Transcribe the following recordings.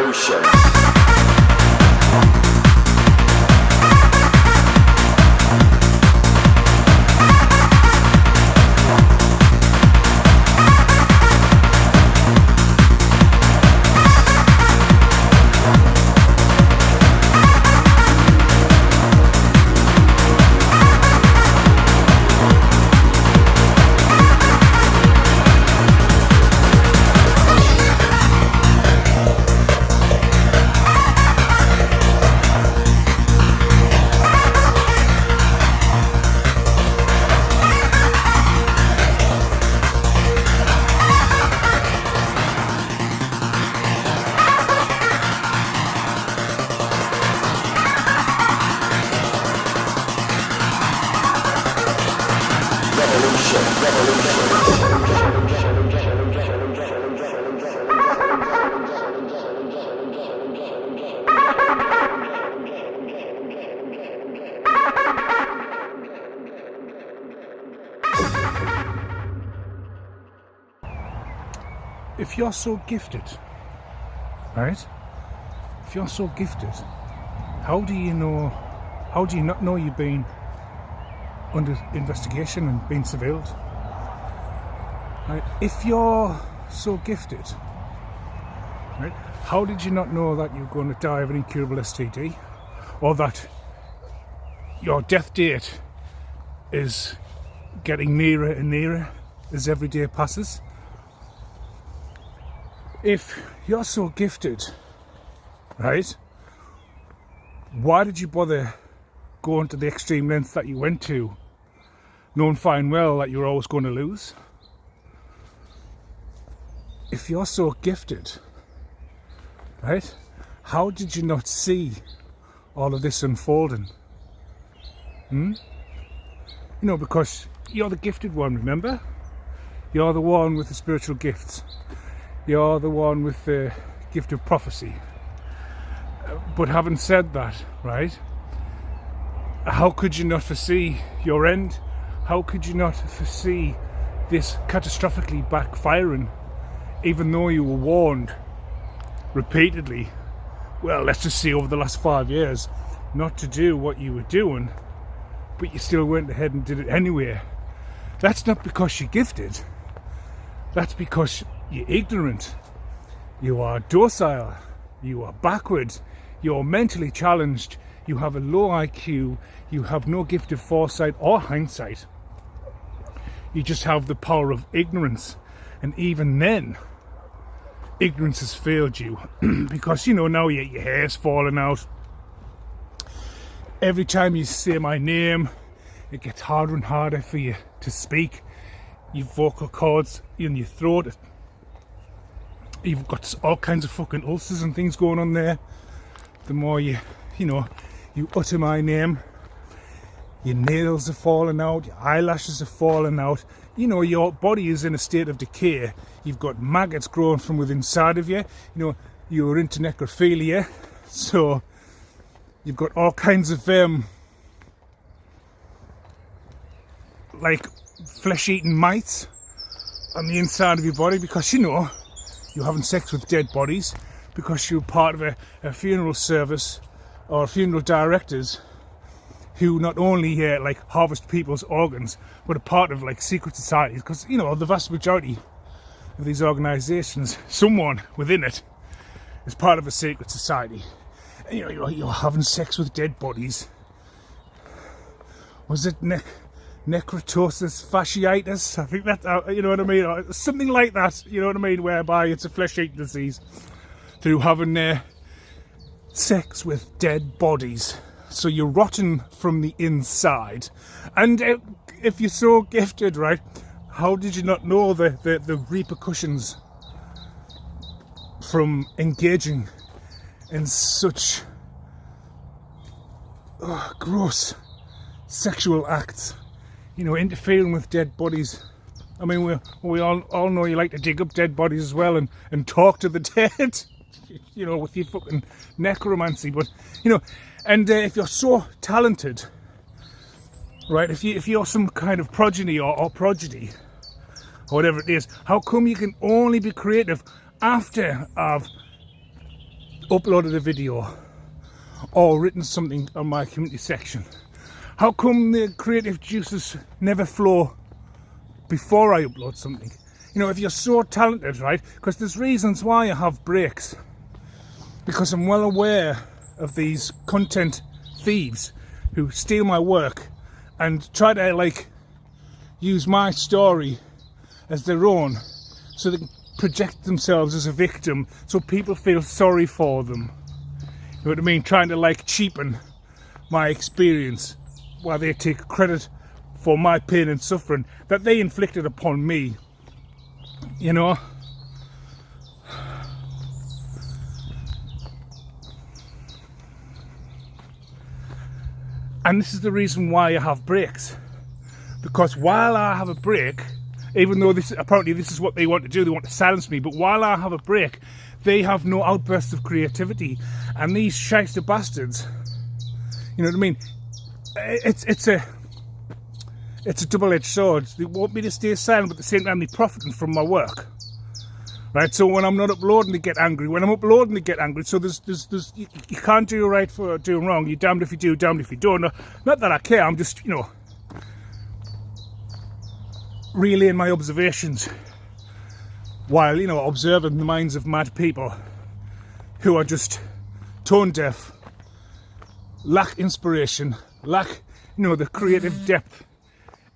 revolution. If you're so gifted, right? If you're so gifted, how do you not know you've been under investigation and being surveilled? Right? If you're so gifted, right? How did you not know that you're going to die of an incurable STD, or that your death date is getting nearer and nearer as every day passes? If you're so gifted, right, why did you bother going to the extreme length that you went to, knowing fine well that you were always going to lose? If you're so gifted, right, how did you not see all of this unfolding? You know, because you're the gifted one, remember? You're the one with the spiritual gifts. You're the one with the gift of prophecy. But having said that, right, how could you not foresee your end? How could you not foresee this catastrophically backfiring, even though you were warned repeatedly, well, let's just see, over the last 5 years, not to do what you were doing, but you still went ahead and did it anyway? That's not because you're gifted. That's because you're ignorant, you are docile, you are backward, you're mentally challenged, you have a low IQ, you have no gift of foresight or hindsight. You just have the power of ignorance, and even then, ignorance has failed you because, you know, now your hair's falling out. Every time you say my name, it gets harder and harder for you to speak. Your vocal cords in your throat, you've got all kinds of fucking ulcers and things going on there. The more you utter my name, your nails are falling out, your eyelashes are falling out. You know, your body is in a state of decay. You've got maggots growing from within inside of you. You know, you're into necrophilia, so you've got all kinds of like flesh-eating mites on the inside of your body, because, you know, you're having sex with dead bodies, because you're part of a funeral service or funeral directors who not only like harvest people's organs, but are part of like secret societies, because, you know, the vast majority of these organisations, someone within it is part of a secret society. And, you know, you're having sex with dead bodies. Was it necrotosis fasciitis? I think that, you know what I mean, or something like that, you know what I mean, whereby it's a flesh-eating disease through having sex with dead bodies. So you're rotten from the inside. And if you're so gifted, right, how did you not know the repercussions from engaging in such gross sexual acts? You know, interfering with dead bodies. I mean, we all know you like to dig up dead bodies as well and talk to the dead, you know, with your fucking necromancy. But, you know, and if you're so talented, right, if you're some kind of progeny or prodigy, or whatever it is, how come you can only be creative after I've uploaded a video or written something on my community section, how come the creative juices never flow before I upload something? You know, if you're so talented, right? Because there's reasons why I have breaks. Because I'm well aware of these content thieves who steal my work and try to like use my story as their own so they can project themselves as a victim so people feel sorry for them. You know what I mean? Trying to like cheapen my experience while they take credit for my pain and suffering that they inflicted upon me. You know? And this is the reason why I have breaks. Because while I have a break, even though apparently this is what they want to do, they want to silence me, but while I have a break, they have no outbursts of creativity. And these shyster bastards, you know what I mean? It's a double-edged sword. They want me to stay silent, but at the same time they're profiting from my work. Right, so when I'm not uploading, they get angry. When I'm uploading, they get angry. So you can't do right for doing wrong. You're damned if you do, damned if you don't. Not that I care. I'm just, you know, relaying my observations while, you know, observing the minds of mad people who are just tone deaf, lack inspiration, lack, you know, the creative depth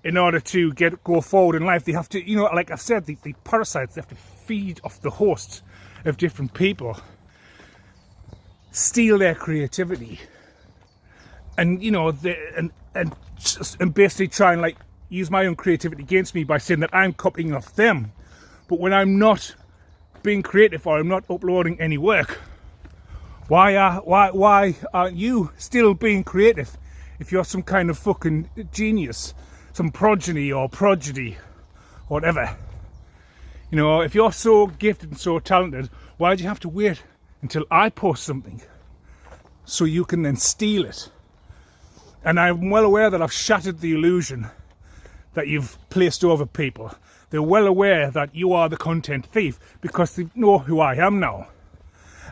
in order to go forward in life. They have to, you know, like I've said, the parasites, they have to feed off the hosts of different people, steal their creativity, and, you know, and basically try and like use my own creativity against me by saying that I'm copying off them. But when I'm not being creative or I'm not uploading any work, why aren't you still being creative if you're some kind of fucking genius? Some progeny or whatever. You know, if you're so gifted and so talented, why do you have to wait until I post something so you can then steal it? And I'm well aware that I've shattered the illusion that you've placed over people. They're well aware that you are the content thief because they know who I am now.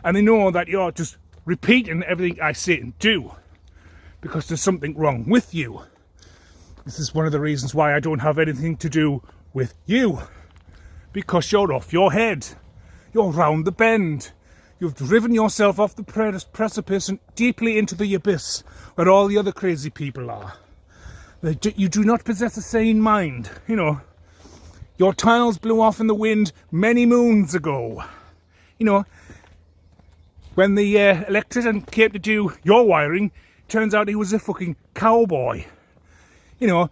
And they know that you're just repeating everything I say and do because there's something wrong with you. This is one of the reasons why I don't have anything to do with you. Because you're off your head. You're round the bend. You've driven yourself off the precipice and deeply into the abyss where all the other crazy people are. You do not possess a sane mind. You know, your tiles blew off in the wind many moons ago. You know, when the electrician came to do your wiring, turns out he was a fucking cowboy. You know,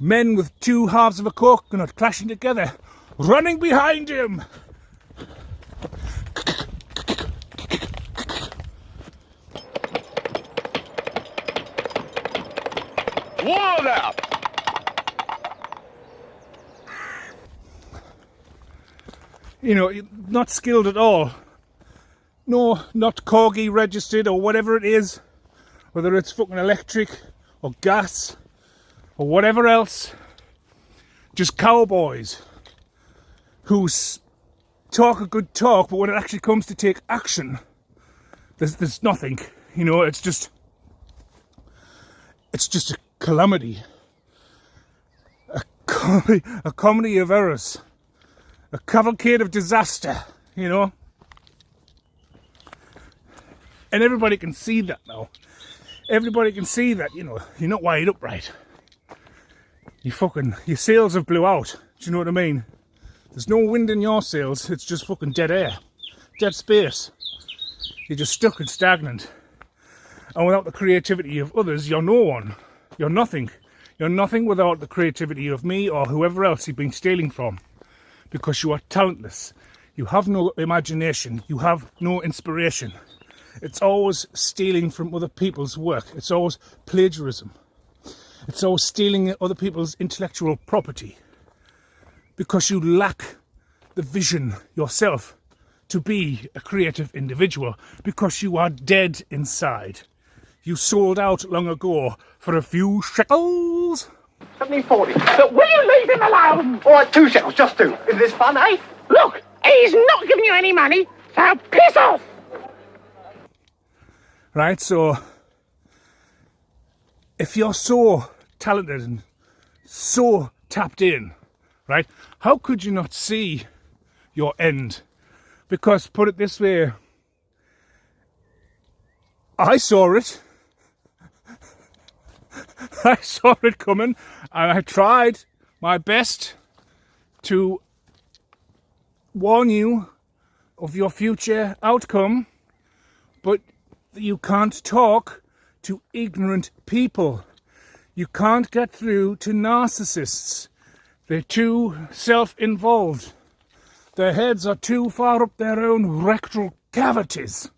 men with two halves of a coconut clashing together, running behind him. Wall up! You know, not skilled at all. No, not Corgi registered or whatever it is. Whether it's fucking electric or gas or whatever else, just cowboys who talk a good talk, but when it actually comes to take action, there's nothing. You know, it's just a calamity, a comedy of errors, a cavalcade of disaster. You know, and everybody can see that now. Everybody can see that, you know, you're not wired up right. Your sails have blew out. Do you know what I mean? There's no wind in your sails. It's just fucking dead air. Dead space. You're just stuck and stagnant. And without the creativity of others, you're no one. You're nothing. You're nothing without the creativity of me or whoever else you've been stealing from. Because you are talentless. You have no imagination. You have no inspiration. It's always stealing from other people's work. It's always plagiarism. It's always stealing other people's intellectual property. Because you lack the vision yourself to be a creative individual. Because you are dead inside. You sold out long ago for a few shekels. 1740. But will you leave him alone? All right, 2 shekels, just 2. Is this fun, eh? Look, he's not giving you any money, so piss off! right? So if you're so talented and so tapped in, right, how could you not see your end? Because put it this way, I saw it. I saw it coming, and I tried my best to warn you of your future outcome, but you can't talk to ignorant people. You can't get through to narcissists. They're too self-involved. Their heads are too far up their own rectal cavities.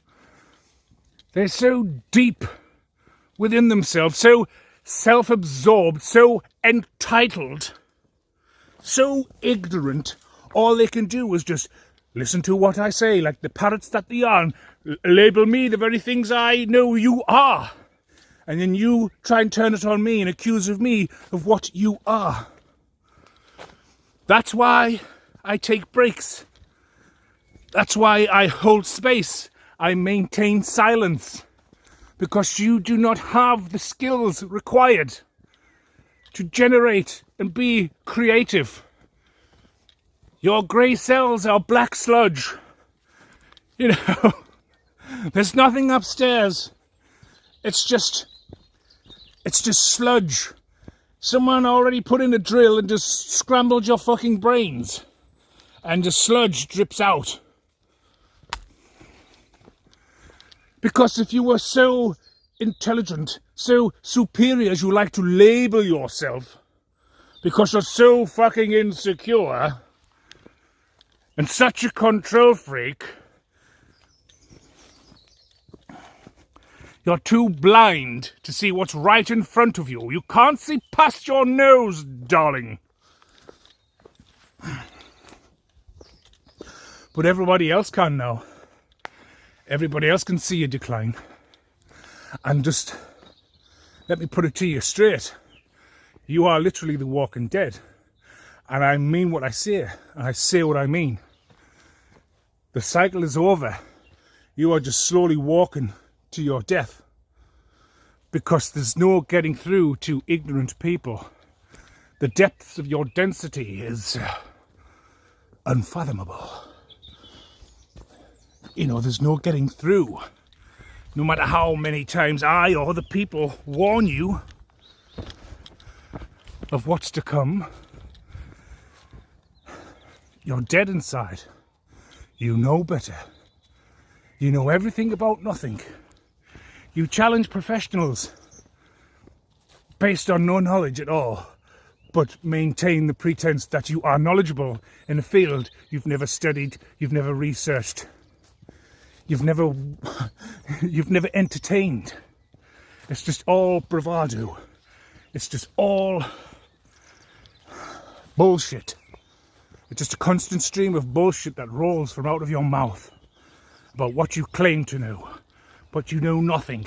They're so deep within themselves, so self-absorbed, so entitled, so ignorant. All they can do is just listen to what I say, like the parrots that they are, and label me the very things I know you are. And then you try and turn it on me and accuse of me of what you are. That's why I take breaks. That's why I hold space. I maintain silence. Because you do not have the skills required to generate and be creative. Your grey cells are black sludge. You know, there's nothing upstairs. It's just sludge. Someone already put in a drill and just scrambled your fucking brains. And the sludge drips out. Because if you were so intelligent, so superior as you like to label yourself, because you're so fucking insecure and such a control freak, you're too blind to see what's right in front of you. You can't see past your nose, darling. But everybody else can now. Everybody else can see a decline. And just let me put it to you straight. You are literally the walking dead. And I mean what I say. And I say what I mean. The cycle is over. You are just slowly walking to your death. Because there's no getting through to ignorant people. The depths of your density is unfathomable. You know, there's no getting through. No matter how many times I or other people warn you of what's to come, you're dead inside. You know better. You know everything about nothing. You challenge professionals based on no knowledge at all, but maintain the pretense that you are knowledgeable in a field you've never studied, you've never researched. You've never entertained. It's just all bravado. It's just all bullshit. It's just a constant stream of bullshit that rolls from out of your mouth about what you claim to know, but you know nothing.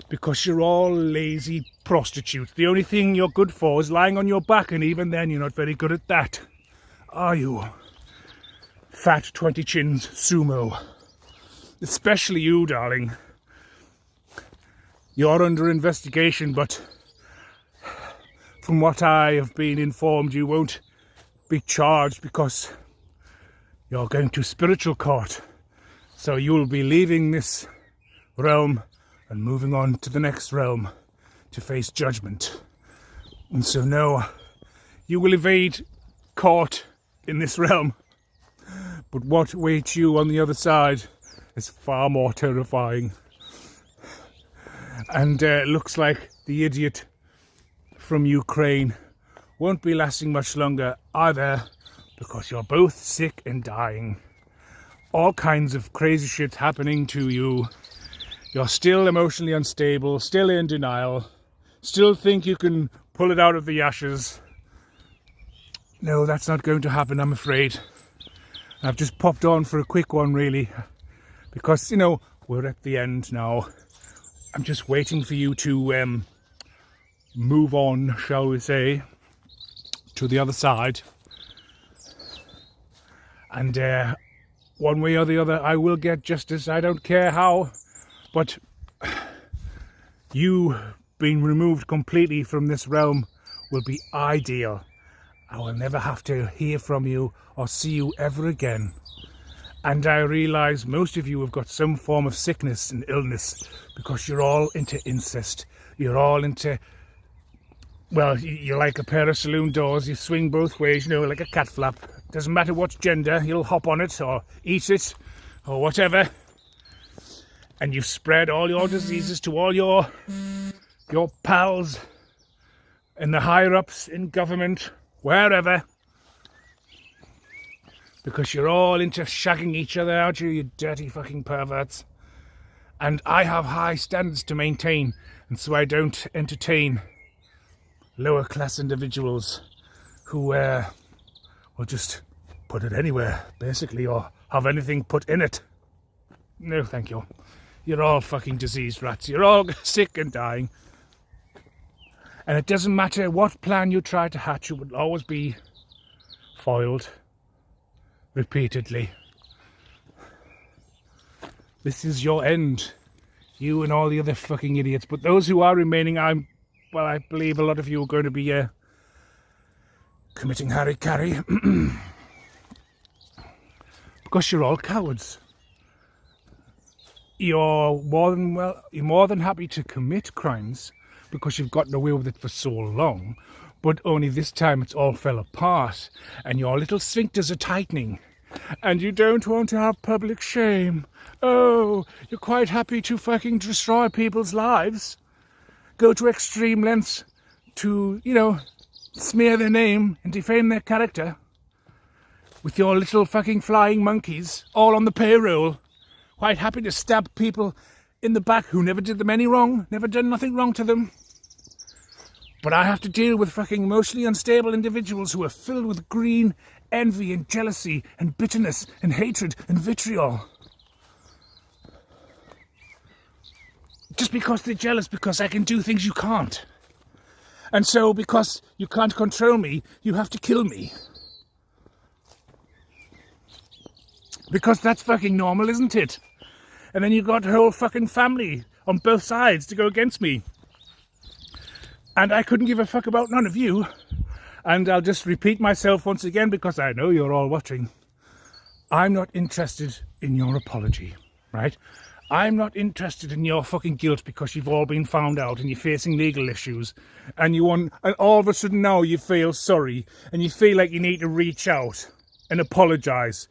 Because you're all lazy prostitutes. The only thing you're good for is lying on your back, and even then you're not very good at that. Are you? Fat 20 chins sumo. Especially you, darling. You're under investigation, but from what I have been informed, you won't be charged because you're going to spiritual court. So you'll be leaving this realm and moving on to the next realm to face judgment. And so no, you will evade court in this realm. But what awaits you on the other side is far more terrifying. And it looks like the idiot from Ukraine won't be lasting much longer either, because you're both sick and dying. All kinds of crazy shit happening to you. You're still emotionally unstable, still in denial, still think you can pull it out of the ashes. No, that's not going to happen, I'm afraid. I've just popped on for a quick one, really. Because, you know, we're at the end now. I'm just waiting for you to move on, shall we say, to the other side. And one way or the other, I will get justice. I don't care how. But you being removed completely from this realm will be ideal. I will never have to hear from you or see you ever again. And I realise most of you have got some form of sickness and illness because you're all into incest. You're all into, well, you're like a pair of saloon doors. You swing both ways, you know, like a cat flap. Doesn't matter what gender, you'll hop on it or eat it or whatever. And you've spread all your diseases to all your pals and the higher-ups in government, wherever. Because you're all into shagging each other, aren't you, you dirty fucking perverts? And I have high standards to maintain, and so I don't entertain lower class individuals who will just put it anywhere, basically, or have anything put in it. No, thank you. You're all fucking diseased rats. You're all sick and dying. And it doesn't matter what plan you try to hatch, it will always be foiled repeatedly. This is your end. You and all the other fucking idiots. But those who are remaining, I believe a lot of you are going to be committing hara-kiri. Because you're all cowards. You're more than happy to commit crimes because you've gotten away with it for so long, but only this time it's all fell apart and your little sphincters are tightening and you don't want to have public shame. Oh, you're quite happy to fucking destroy people's lives, go to extreme lengths to, you know, smear their name and defame their character with your little fucking flying monkeys all on the payroll. Quite happy to stab people in the back who never did them any wrong, never done nothing wrong to them. But I have to deal with fucking emotionally unstable individuals who are filled with green envy and jealousy and bitterness and hatred and vitriol. Just because they're jealous because I can do things you can't. And so because you can't control me, you have to kill me. Because that's fucking normal, isn't it? And then you've got a whole fucking family on both sides to go against me. And I couldn't give a fuck about none of you. And I'll just repeat myself once again because I know you're all watching. I'm not interested in your apology, right? I'm not interested in your fucking guilt because you've all been found out and you're facing legal issues. And and all of a sudden now you feel sorry and you feel like you need to reach out and apologise.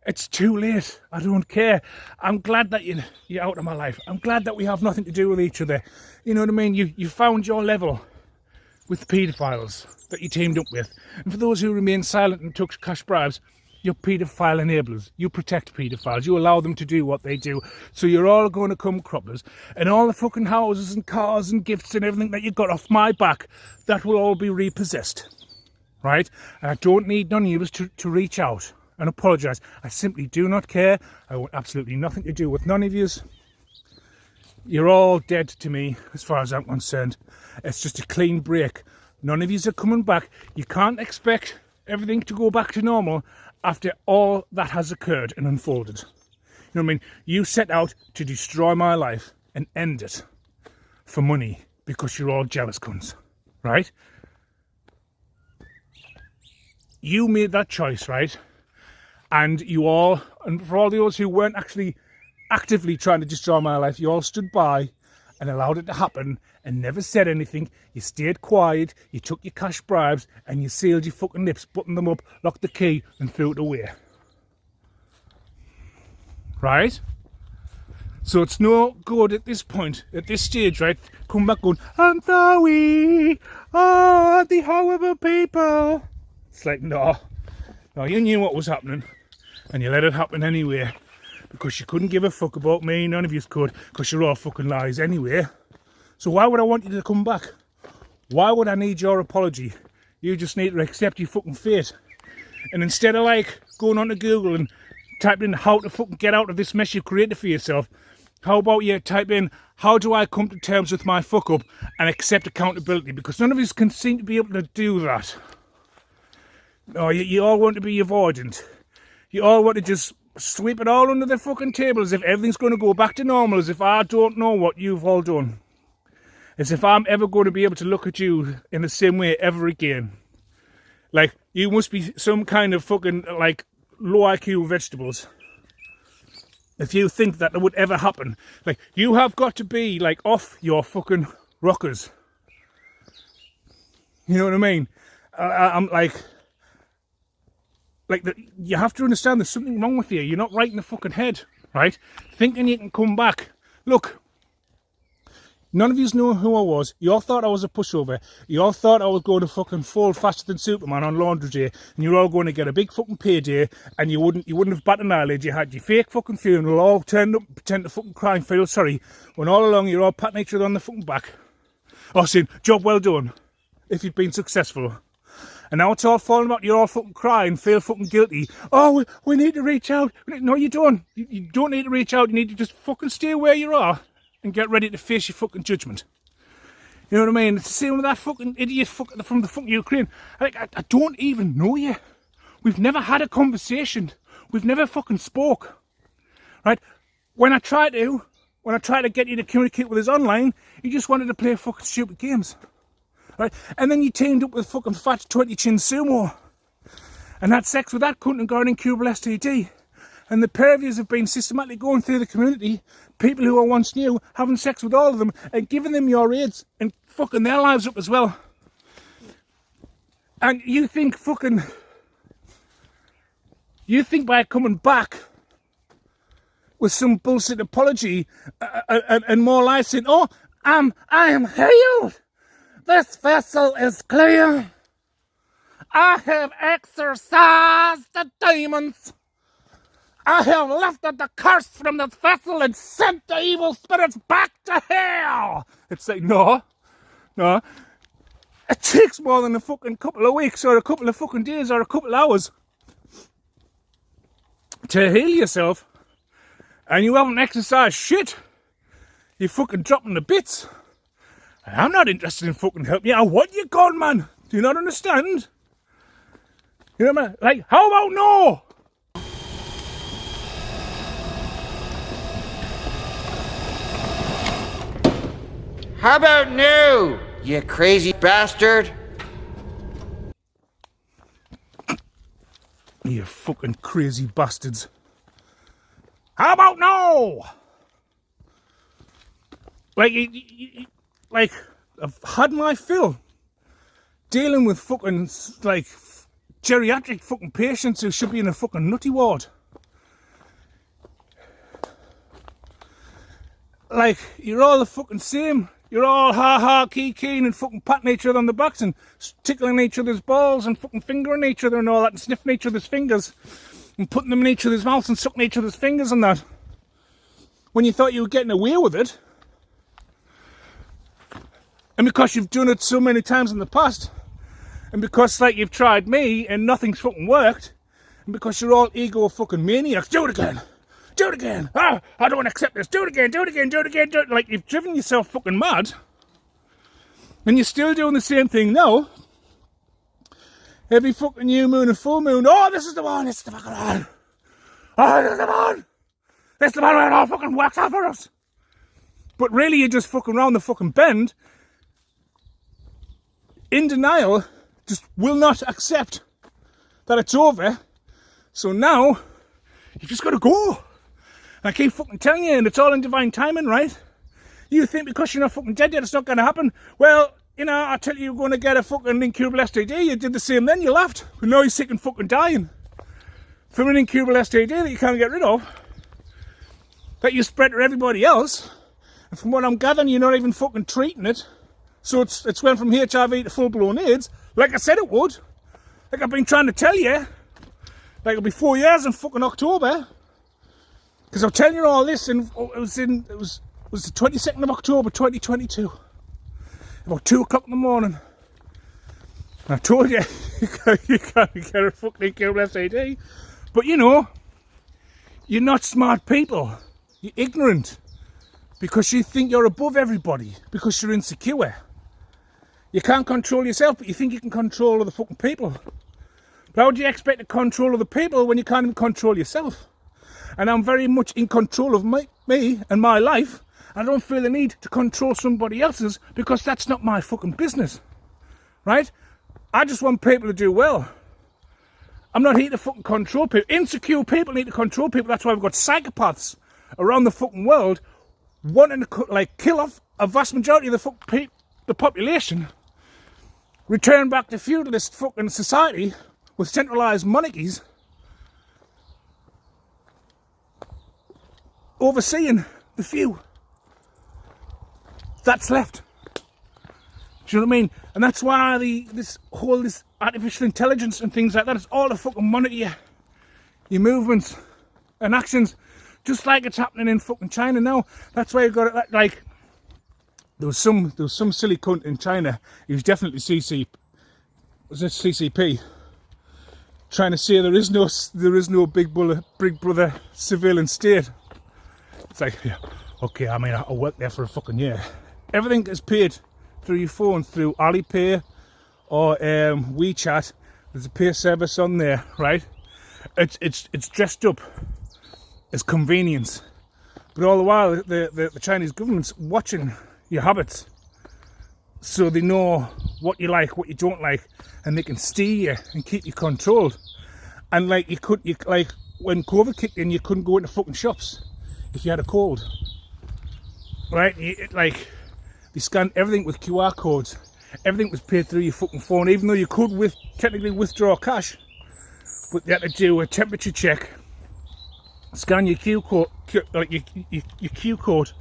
It's too late. I don't care. I'm glad that you're out of my life. I'm glad that we have nothing to do with each other. You know what I mean? You found your level with paedophiles that you teamed up with. And for those who remain silent and took cash bribes, you're paedophile enablers. You protect paedophiles. You allow them to do what they do. So you're all going to come croppers. And all the fucking houses and cars and gifts and everything that you got off my back, that will all be repossessed. Right? And I don't need none of you to reach out and apologise. I simply do not care. I want absolutely nothing to do with none of yous. You're all dead to me as far as I'm concerned. It's just a clean break. None of yous are coming back. You can't expect everything to go back to normal after all that has occurred and unfolded. You know what I mean? You set out to destroy my life and end it for money because you're all jealous cunts, right? You made that choice, right? And for all those who weren't actually actively trying to destroy my life, you all stood by and allowed it to happen and never said anything. You stayed quiet, you took your cash bribes and you sealed your fucking lips, buttoned them up, locked the key and threw it away. Right? So it's no good at this point, at this stage, right? Come back going, I'm sorry, oh, the horrible people. It's like, no, you knew what was happening and you let it happen anyway because you couldn't give a fuck about me. None of you could because you're all fucking lies anyway. So why would I want you to come back? Why would I need your apology? You just need to accept your fucking fate. And instead of like going onto Google and typing in how to fucking get out of this mess you created for yourself, how about you type in how do I come to terms with my fuck up and accept accountability? Because none of us can seem to be able to do that. No, you all want to be avoidant. You all want to just sweep it all under the fucking table as if everything's going to go back to normal, as if I don't know what you've all done. As if I'm ever going to be able to look at you in the same way ever again. Like, you must be some kind of fucking, like, low IQ vegetables. If you think that would ever happen. Like, you have got to be, like, off your fucking rockers. You know what I mean? I'm like you have to understand there's something wrong with you. You're not right in the fucking head, right? Thinking you can come back. Look, none of you know who I was. You all thought I was a pushover. You all thought I was going to fucking fold faster than Superman on laundry day, and you're all going to get a big fucking payday, and you wouldn't have batted an eyelid. You had your fake fucking funeral, all turned up, pretend to fucking cry and feel sorry, when all along you're all patting each other on the fucking back. Or saying, job well done, if you've been successful. And now it's all falling about, you're all fucking crying, feel fucking guilty. Oh, we need to reach out. No, you don't. You don't need to reach out. You need to just fucking stay where you are and get ready to face your fucking judgment. You know what I mean? It's the same with that fucking idiot from the fucking Ukraine. I don't even know you. We've never had a conversation. We've never fucking spoke. Right? When I tried to get you to communicate with us online, you just wanted to play fucking stupid games. Right? And then you teamed up with fucking fat 20 chin sumo and had sex with that cunt and got an incurable STD. And the pair of you have been systematically going through the community, people who I once knew, having sex with all of them and giving them your AIDS and fucking their lives up as well. And you think by coming back with some bullshit apology and more lies saying, oh, I am healed. This vessel is clear. I have exorcised the demons. I have lifted the curse from this vessel and sent the evil spirits back to hell. It's like, no. It takes more than a fucking couple of weeks or a couple of fucking days or a couple of hours to heal yourself. And you haven't exercised shit. You're fucking dropping the bits. I'm not interested in fucking helping you. I want you gone, man. Do you not understand? You know what I mean? Like, how about no? How about no, you crazy bastard? You fucking crazy bastards. How about no? Like, I've had my fill dealing with fucking, like, geriatric fucking patients who should be in a fucking nutty ward. Like, you're all the fucking same. You're all ha-ha, keen and fucking patting each other on the backs and tickling each other's balls and fucking fingering each other and all that and sniffing each other's fingers and putting them in each other's mouths and sucking each other's fingers and that. When you thought you were getting away with it. And because you've done it so many times in the past, and because, like, you've tried me and nothing's fucking worked, and because you're all ego fucking maniacs, do it again! Do it again! Ah, I don't accept this! Do it again! Do it again! Do it again! Do it! Like, you've driven yourself fucking mad, and you're still doing the same thing now. Every fucking new moon and full moon, oh, this is the one! It's the fucking one! Oh, this is the one! This is the one where it all fucking works out for us! But really, you're just fucking round the fucking bend, in denial, just will not accept that it's over. So now, you've just got to go. And I keep fucking telling you, and it's all in divine timing, right? You think because you're not fucking dead yet, it's not going to happen? Well, you know, I tell you, you're going to get a fucking incurable STD. You did the same then, you laughed. But now you're sick and fucking dying from an incurable STD that you can't get rid of, that you spread to everybody else. And from what I'm gathering, you're not even fucking treating it. So it's went from HIV to full-blown AIDS, like I said it would. Like I've been trying to tell you. Like it'll be 4 years in fucking October. Because I'm telling you all this, and it was the 22nd of October 2022. About 2 o'clock in the morning. And I told you, you can't get a fucking incurable STD. But you know, you're not smart people. You're ignorant. Because you think you're above everybody. Because you're insecure. You can't control yourself, but you think you can control other fucking people. But how do you expect to control other people when you can't even control yourself? and I'm very much in control of me and my life. I don't feel the need to control somebody else's because that's not my fucking business, right? I just want people to do well. I'm not here to fucking control people. Insecure people need to control people. That's why we've got psychopaths around the fucking world wanting to like kill off a vast majority of the population, return back to feudalist fucking society with centralised monarchies, overseeing the few that's left. Do you know what I mean? And that's why this artificial intelligence and things like that, it's all to fucking monitor your movements and actions, just like it's happening in fucking China now. That's why you got it. Like there was some silly cunt in China. He was definitely CCP, trying to say there is no big brother surveillance state. It's like, yeah, okay. I mean, I worked there for a fucking year. Everything is paid through your phone, through Alipay or WeChat. There's a pay service on there, right? It's dressed up as convenience, but all the while the Chinese government's watching your habits, so they know what you like, what you don't like, and they can steer you and keep you controlled. And like like when COVID kicked in, you couldn't go into fucking shops if you had a cold, right? They scanned everything with QR codes. Everything was paid through your fucking phone, even though you could technically withdraw cash, but they had to do a temperature check, scan your Q code, your Q code,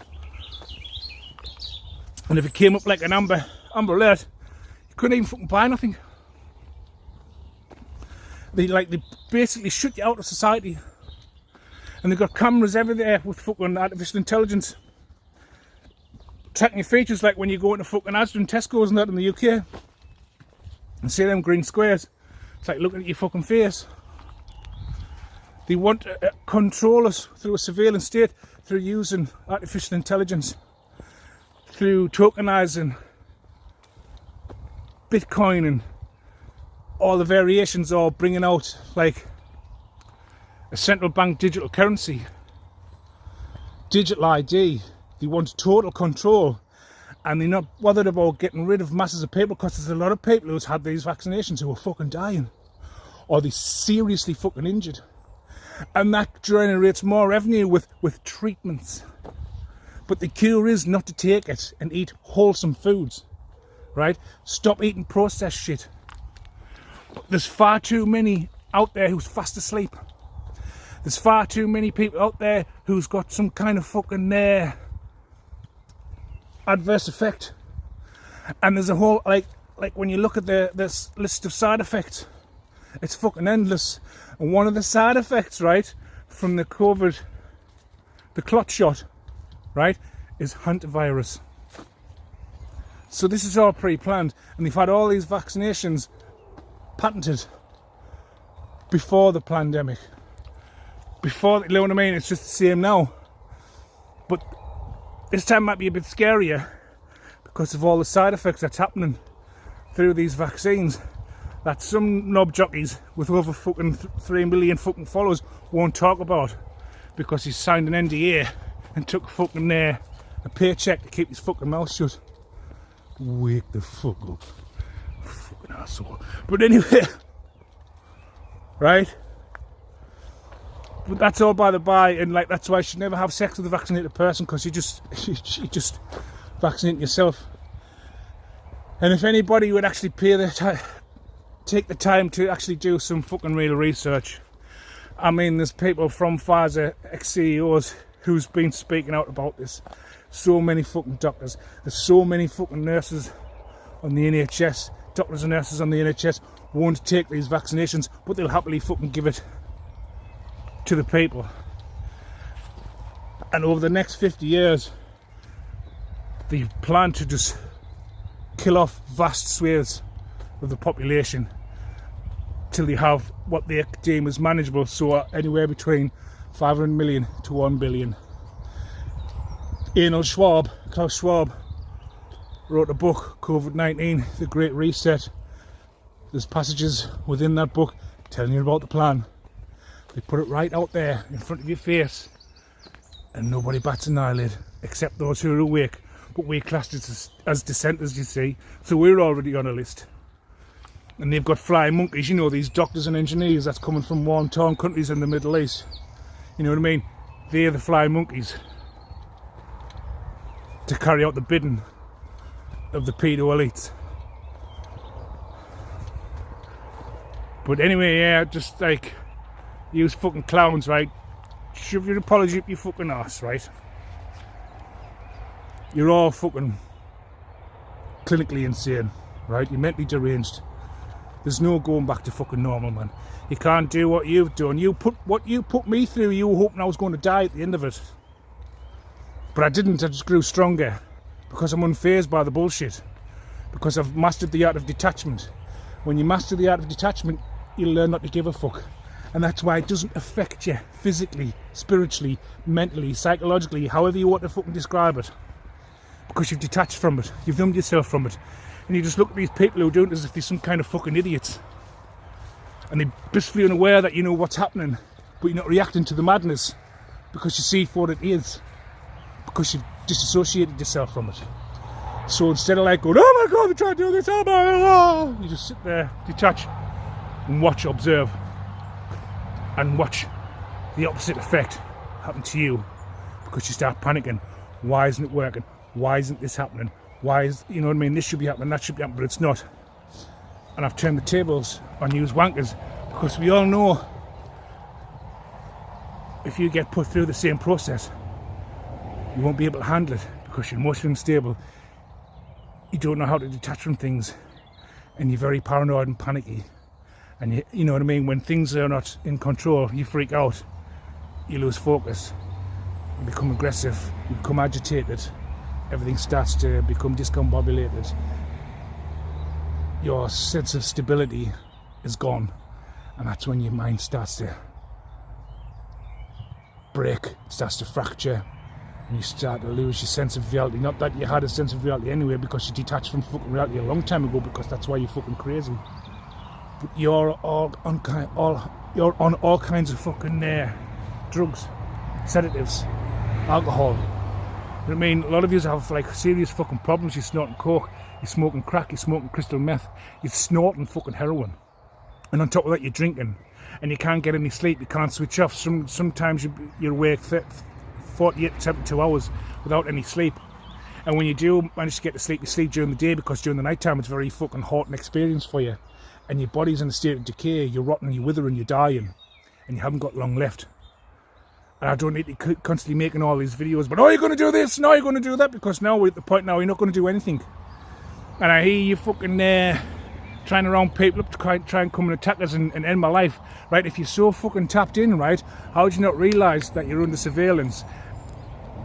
and if it came up like an amber alert, you couldn't even fucking buy nothing. They basically shut you out of society, and they've got cameras everywhere with fucking artificial intelligence tracking your features, like when you go into fucking Asda and Tesco's and that in the UK and see them green squares. It's like looking at your fucking face. They want to control us through a surveillance state, through using artificial intelligence, through tokenizing Bitcoin and all the variations, or bringing out like a central bank digital currency, digital ID. They want total control, and they're not bothered about getting rid of masses of people, because there's a lot of people who's had these vaccinations who are fucking dying, or they're seriously fucking injured, and that generates more revenue with treatments. But the cure is not to take it and eat wholesome foods, right? Stop eating processed shit. There's far too many out there who's fast asleep. There's far too many people out there who's got some kind of fucking adverse effect, and there's a whole like when you look at this list of side effects, it's fucking endless. And one of the side effects, right, from the COVID, the clot shot, right, is hantavirus. So this is all pre-planned, and they've had all these vaccinations patented before the pandemic. Before, you know what I mean? It's just the same now, but this time might be a bit scarier because of all the side effects that's happening through these vaccines that some knob jockeys with over fucking 3 million fucking followers won't talk about, because he's signed an NDA and took fucking a paycheck to keep his fucking mouth shut. Wake the fuck up, fucking asshole. But anyway, right? But that's all by the by, and like that's why you should never have sex with a vaccinated person, because you just vaccinate yourself. And if anybody would actually take the time to actually do some fucking real research, I mean, there's people from Pfizer, ex-CEOs, who's been speaking out about this. So many fucking doctors. There's so many fucking nurses on the NHS, doctors and nurses on the NHS won't take these vaccinations, but they'll happily fucking give it to the people. And over the next 50 years, they plan to just kill off vast swathes of the population till they have what they deem as manageable, so anywhere between 500 million to 1 billion. Klaus Schwab, wrote a book, COVID-19, The Great Reset. There's passages within that book telling you about the plan. They put it right out there in front of your face, and nobody bats an eyelid except those who are awake. But we're classed as dissenters, you see, so we're already on a list. And they've got flying monkeys, you know, these doctors and engineers that's coming from war-torn countries in the Middle East. You know what I mean? They're the flying monkeys to carry out the bidding of the pedo elites. But anyway, yeah, just like, you fucking clowns, right? Shove your apology up your fucking ass, right? You're all fucking clinically insane, right? You're mentally deranged. There's no going back to fucking normal, man. You can't do what you've done. What you put me through, you were hoping I was going to die at the end of it. But I didn't, I just grew stronger. Because I'm unfazed by the bullshit. Because I've mastered the art of detachment. When you master the art of detachment, you'll learn not to give a fuck. And that's why it doesn't affect you physically, spiritually, mentally, psychologically, however you want to fucking describe it. Because you've detached from it. You've numbed yourself from it. And you just look at these people who are doing it as if they're some kind of fucking idiots. And they're blissfully unaware that you know what's happening, but you're not reacting to the madness because you see for what it is. Because you've disassociated yourself from it. So instead of like going, oh my god, they're trying to do this, oh my god, you just sit there, detach, and watch, observe, and watch the opposite effect happen to you because you start panicking. Why isn't it working? Why isn't this happening? Why is, you know what I mean, this should be happening, that should be happening, but it's not. And I've turned the tables on you wankers because we all know if you get put through the same process, you won't be able to handle it because you're emotionally unstable. You don't know how to detach from things, and you're very paranoid and panicky. And you know what I mean, when things are not in control, you freak out, you lose focus, you become aggressive, you become agitated, everything starts to become discombobulated. Your sense of stability is gone, and that's when your mind starts to break, starts to fracture, and you start to lose your sense of reality. Not that you had a sense of reality anyway, because you detached from fucking reality a long time ago, because that's why you're fucking crazy. But you're on all kinds of fucking drugs, sedatives, alcohol. You know what I mean? A lot of you have like serious fucking problems. You're snorting coke, you're smoking crack, you're smoking crystal meth, you're snorting fucking heroin, and on top of that you're drinking, and you can't get any sleep, you can't switch off. Sometimes you're awake 48 to 72 hours without any sleep, and when you do manage to get to sleep, you sleep during the day, because during the night time it's a very fucking haunting experience for you, and your body's in a state of decay, you're rotting, you're withering, you're dying, and you haven't got long left. And I don't need to constantly making all these videos, but oh, you're going to do this, no, you're going to do that, because now we're at the point now you're not going to do anything. And I hear you fucking trying to round people up to try and come and attack us and end my life, right? If you're so fucking tapped in, right, how do you not realise that you're under surveillance?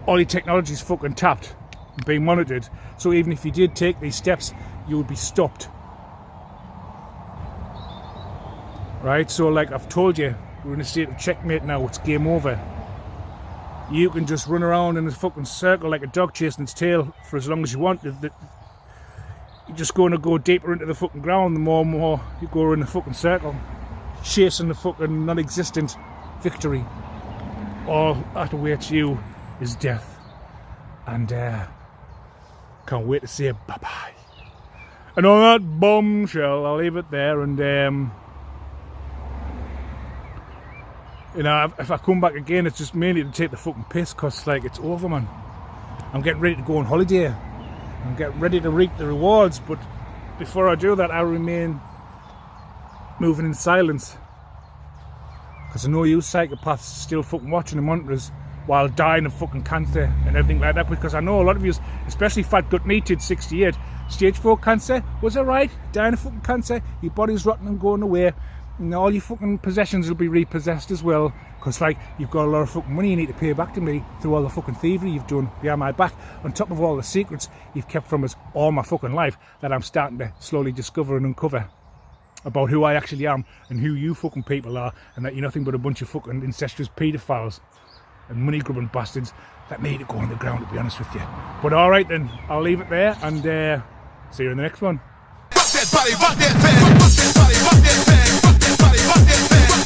All your technology is fucking tapped and being monitored, so even if you did take these steps, you would be stopped. Right, so like I've told you, we're in a state of checkmate now, it's game over. You can just run around in a fucking circle like a dog chasing its tail for as long as you want. You're just going to go deeper into the fucking ground the more and more you go in the fucking circle, chasing the fucking non-existent victory. All that awaits you is death. And can't wait to say bye-bye. And on that bombshell, I'll leave it there, and you know, if I come back again, it's just mainly to take the fucking piss, because, like, it's over, man. I'm getting ready to go on holiday. I'm getting ready to reap the rewards, but before I do that, I remain moving in silence. Because I know you psychopaths still fucking watching the monitors while dying of fucking cancer and everything like that, because I know a lot of you, especially Fat Gut Meated 68, stage 4 cancer, was it right? Dying of fucking cancer, your body's rotting and going away. And all your fucking possessions will be repossessed as well, because like you've got a lot of fucking money you need to pay back to me through all the fucking thievery you've done behind my back, on top of all the secrets you've kept from us all my fucking life that I'm starting to slowly discover and uncover about who I actually am and who you fucking people are, and that you're nothing but a bunch of fucking incestuous paedophiles and money grubbing bastards that need to go on the ground, to be honest with you. But alright then, I'll leave it there, and see you in the next one. Rock that body, rock that bag, rock that body, rock that bag, rock that body, rock that bag.